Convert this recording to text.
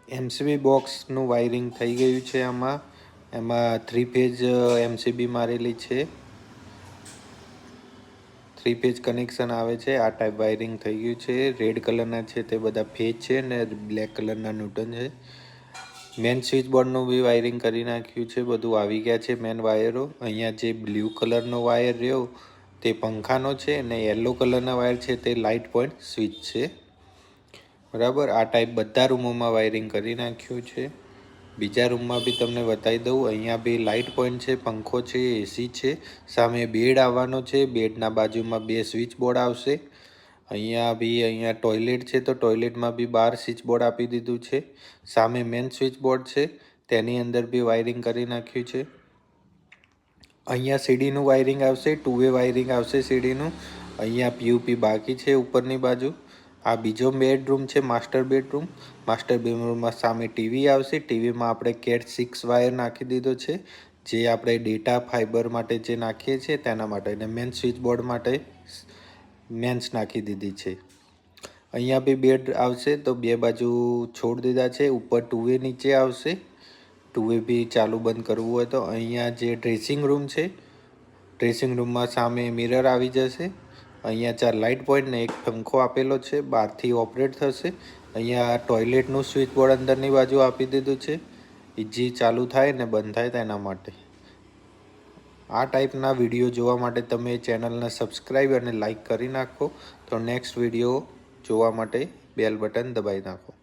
MCB બોક્સનું wiring થઈ ગયું છે. એમાં 3 ફેઝ એમસીબી મારેલી છે. 3 ફેઝ કનેક્શન આવે છે. આ ટાઈપ વાયરિંગ થઈ ગયું છે. રેડ કલરના છે તે બધા ફેઝ છે ને બ્લેક કલરના ન્યૂટન છે. મેન સ્વિચ બોર્ડનું બી વાયરિંગ કરી નાખ્યું છે. બધું આવી ગયા છે મેન વાયરો. અહીંયા જે બ્લુ કલરનો વાયર રહ્યો તે પંખાનો છે અને યલો કલરના વાયર છે તે લાઇટ પોઈન્ટ સ્વિચ છે. બરાબર, આ ટાઈપ બધા રૂમોમાં વાયરિંગ કરી નાખ્યું છે. બીજા રૂમમાં બી તમને બતાવી દઉં. અહીંયા બી લાઇટ પોઈન્ટ છે, પંખો છે, એસી છે. સામે બેડ આવવાનો છે. બેડના બાજુમાં 2 સ્વિચ બોર્ડ આવશે. અહીંયા ટોયલેટ છે તો ટોયલેટમાં બી 12 સ્વિચ બોર્ડ આપી દીધું છે. સામે મેન સ્વિચ બોર્ડ છે તેની અંદર બી વાયરિંગ કરી નાખ્યું છે. અહીંયા સીડીનું વાયરિંગ આવશે, 2 વે વાયરિંગ આવશે સીડીનું. અહીંયા પીયુપી બાકી છે ઉપરની બાજુ. આ બીજો બેડરૂમ છે, માસ્ટર બેડરૂમ. માસ્ટર બેડરૂમમાં સામે ટીવી આવશે. ટીવીમાં આપણે કેટ 6 વાયર નાખી દીધો છે, જે આપણે ડેટા ફાઇબર માટે જે નાખીએ છીએ તેના માટે, અને મેન સ્વિચ બોર્ડ માટે મેન્સ નાખી દીધી છે. અહીંયા બી બેડ આવશે તો 2 બાજુ છોડ દીધા છે. ઉપર 2 વે નીચે આવશે. 2 વે બી ચાલુ બંધ કરવું હોય તો. અહીંયા જે ડ્રેસિંગ રૂમ છે, ડ્રેસિંગ રૂમમાં સામે મિરર આવી જશે. અહીંયા 4 લાઇટ પોઈન્ટ ને 1 પંખો આપેલો છે, બહારથી ઓપરેટ થશે. અહીંયા ટોયલેટનું સ્વિચ બોર્ડ અંદરની બાજુ આપી દીધું છે, ઇઝી ચાલુ થાય ને બંધ થાય તેના માટે. આ ટાઈપના વિડીયો જોવા માટે તમે ચેનલને સબસ્ક્રાઈબ અને લાઈક કરી નાખો. તો નેક્સ્ટ વિડીયો જોવા માટે બેલ બટન દબાવી નાખો.